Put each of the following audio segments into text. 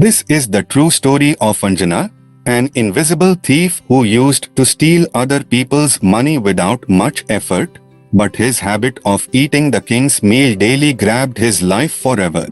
This is the true story of Anjana, an invisible thief who used to steal other people's money without much effort, but his habit of eating the king's meal daily grabbed his life forever.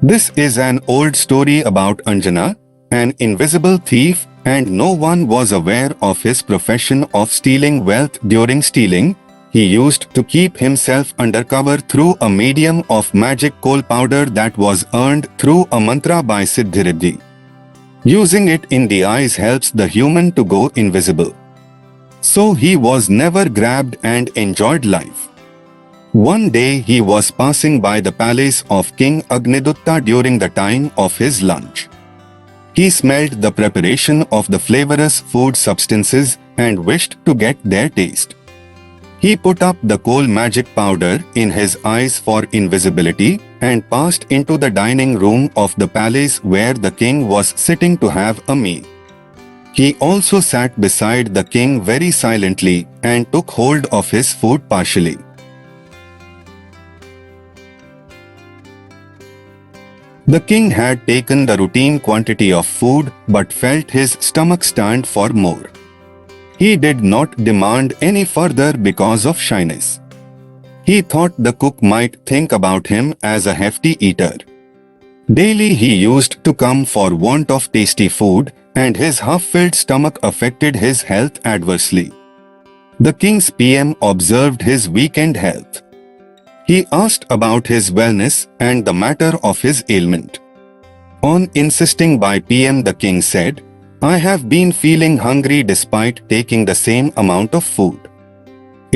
This is an old story about Anjana, an invisible thief, and no one was aware of his profession of stealing wealth. During stealing, he used to keep himself undercover through a medium of magic coal powder that was earned through a mantra by Siddhiriddhi. Using it in the eyes helps the human to go invisible. So he was never grabbed and enjoyed life. One day he was passing by the palace of King Agnidutta during the time of his lunch. He smelled the preparation of the flavorous food substances and wished to get their taste. He put up the coal magic powder in his eyes for invisibility and passed into the dining room of the palace where the king was sitting to have a meal. He also sat beside the king very silently and took hold of his food partially. The king had taken the routine quantity of food but felt his stomach stand for more. He did not demand any further because of shyness. He thought the cook might think about him as a hefty eater. Daily he used to come for want of tasty food, and his half-filled stomach affected his health adversely. The king's PM observed his weakened health. He asked about his wellness and the matter of his ailment. On insisting by PM, the king said, "I have been feeling hungry despite taking the same amount of food.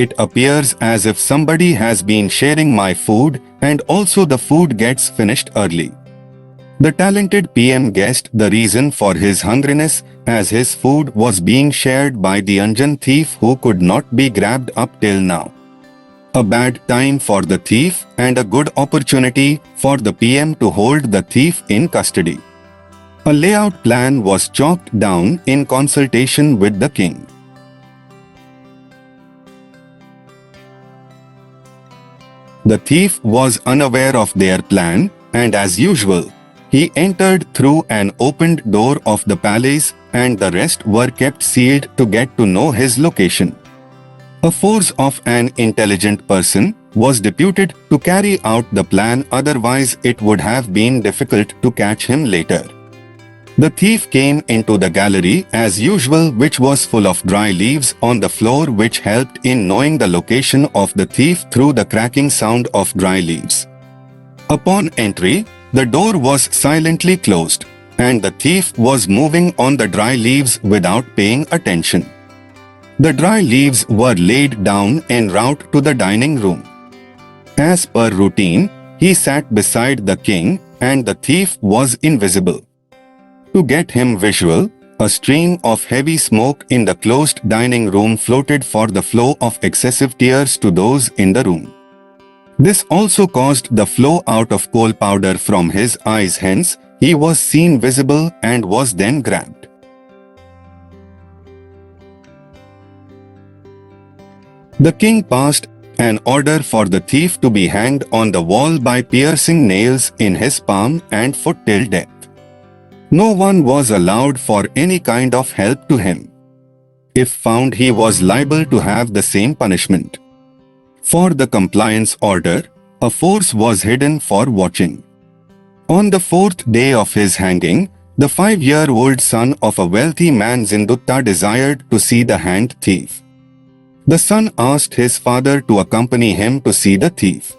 It appears as if somebody has been sharing my food and also the food gets finished early." The talented PM guessed the reason for his hungriness, as his food was being shared by the Anjan thief who could not be grabbed up till now. A bad time for the thief and a good opportunity for the PM to hold the thief in custody. A layout plan was chalked down in consultation with the king. The thief was unaware of their plan, and as usual, he entered through an opened door of the palace, and the rest were kept sealed to get to know his location. A force of an intelligent person was deputed to carry out the plan, otherwise it would have been difficult to catch him later. The thief came into the gallery as usual, which was full of dry leaves on the floor, which helped in knowing the location of the thief through the cracking sound of dry leaves. Upon entry, the door was silently closed, and the thief was moving on the dry leaves without paying attention. The dry leaves were laid down en route to the dining room. As per routine, he sat beside the king, and the thief was invisible. To get him visual, a stream of heavy smoke in the closed dining room floated for the flow of excessive tears to those in the room. This also caused the flow out of coal powder from his eyes, hence he was seen visible and was then grabbed. The king passed an order for the thief to be hanged on the wall by piercing nails in his palm and foot till death. No one was allowed for any kind of help to him. If found, he was liable to have the same punishment. For the compliance order, a force was hidden for watching. On the fourth day of his hanging, the 5-year-old son of a wealthy man Zindutta desired to see the hanged thief. The son asked his father to accompany him to see the thief.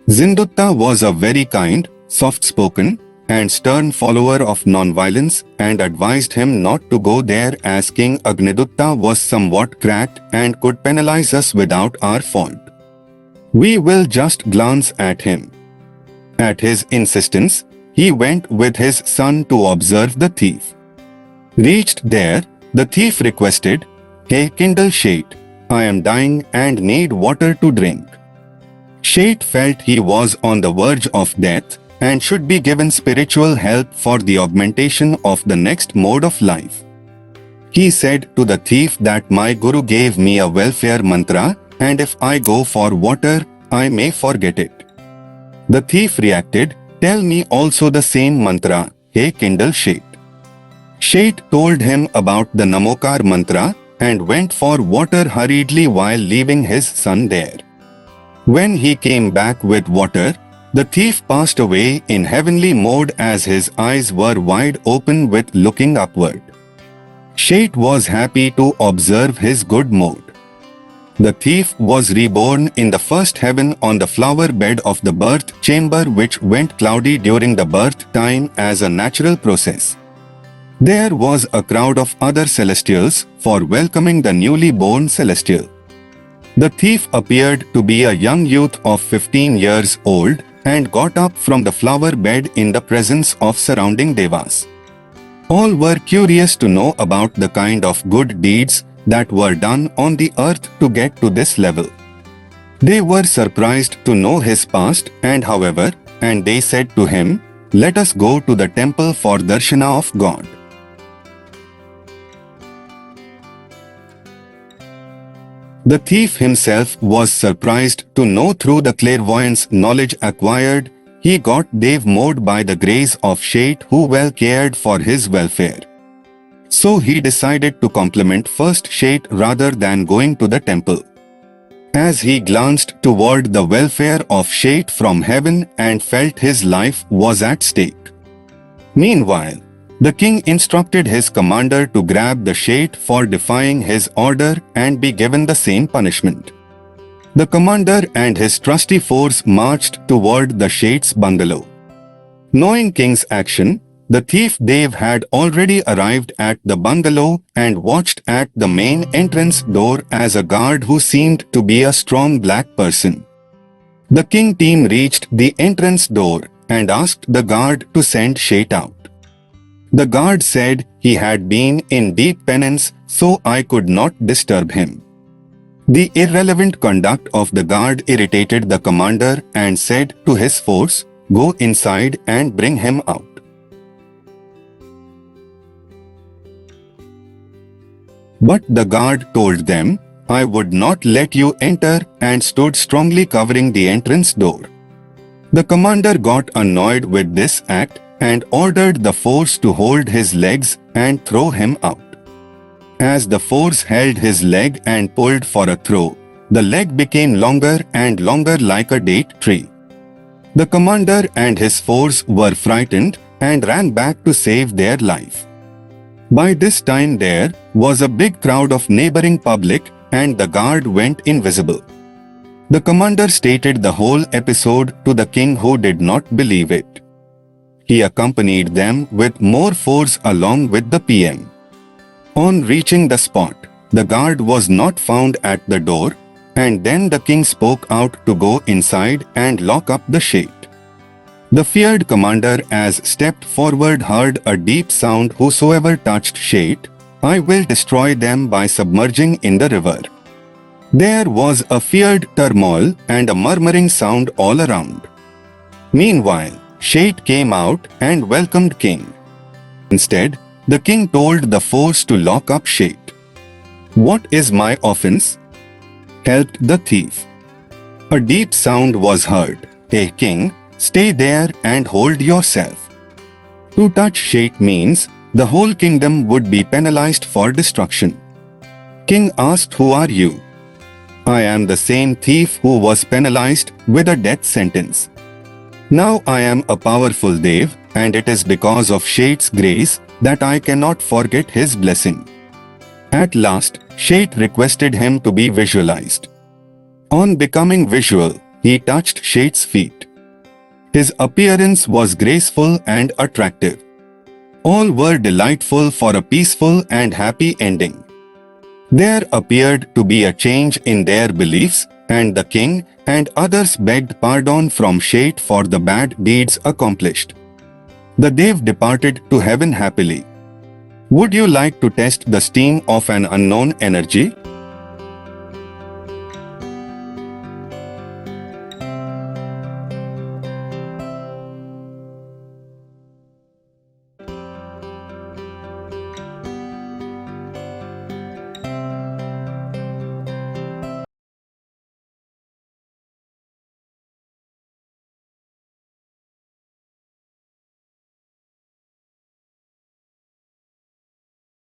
Zindutta was a very kind, soft-spoken, and stern follower of non-violence and advised him not to go there as King Agnidutta was somewhat cracked and could penalize us without our fault. We will just glance at him. At his insistence, he went with his son to observe the thief. Reached there, the thief requested, "Hey, kindle Shait, I am dying and need water to drink." Shait felt he was on the verge of death and should be given spiritual help for the augmentation of the next mode of life. He said to the thief that my Guru gave me a welfare mantra, and if I go for water, I may forget it. The thief reacted, "Tell me also the same mantra, hey kindle Shait." Shait told him about the Namokar mantra and went for water hurriedly while leaving his son there. When he came back with water, the thief passed away in heavenly mode as his eyes were wide open with looking upward. Shait was happy to observe his good mode. The thief was reborn in the first heaven on the flower bed of the birth chamber, which went cloudy during the birth time as a natural process. There was a crowd of other celestials for welcoming the newly born celestial. The thief appeared to be a young youth of 15 years old and got up from the flower bed in the presence of surrounding devas. All were curious to know about the kind of good deeds that were done on the earth to get to this level. They were surprised to know his past and they said to him, "Let us go to the temple for darshana of God." The thief himself was surprised to know through the clairvoyance knowledge acquired, he got Dev mode by the grace of Shait, who well cared for his welfare. So he decided to compliment first Shait rather than going to the temple. As he glanced toward the welfare of Shait from heaven and felt his life was at stake. Meanwhile, the king instructed his commander to grab the Shait for defying his order and be given the same punishment. The commander and his trusty force marched toward the Shait's bungalow. Knowing king's action, the thief Dev had already arrived at the bungalow and watched at the main entrance door as a guard who seemed to be a strong black person. The king team reached the entrance door and asked the guard to send Shait out. The guard said he had been in deep penance, so I could not disturb him. The irrelevant conduct of the guard irritated the commander and said to his force, "Go inside and bring him out." But the guard told them, "I would not let you enter," and stood strongly covering the entrance door. The commander got annoyed with this act and ordered the force to hold his legs and throw him out. As the force held his leg and pulled for a throw, the leg became longer and longer like a date tree. The commander and his force were frightened and ran back to save their life. By this time there was a big crowd of neighboring public and the guard went invisible. The commander stated the whole episode to the king, who did not believe it. He accompanied them with more force along with the PM. On reaching the spot, the guard was not found at the door, and then the king spoke out to go inside and lock up the Shait. The feared commander as stepped forward heard a deep sound, "Whosoever touched Shait, I will destroy them by submerging in the river." There was a feared turmoil and a murmuring sound all around. Meanwhile, Shait came out and welcomed king. Instead, the king told the force to lock up Shait. "What is my offense?" helped the thief. A deep sound was heard, "Hey king, stay there and hold yourself." To touch Shait means the whole kingdom would be penalized for destruction. King asked, "Who are you?" "I am the same thief who was penalized with a death sentence. Now I am a powerful Dev, and it is because of Shait's grace that I cannot forget his blessing." At last, Shait requested him to be visualized. On becoming visual, he touched Shait's feet. His appearance was graceful and attractive. All were delightful for a peaceful and happy ending. There appeared to be a change in their beliefs, and the king and others begged pardon from Shait for the bad deeds accomplished. The Dev departed to heaven happily. Would you like to test the steam of an unknown energy?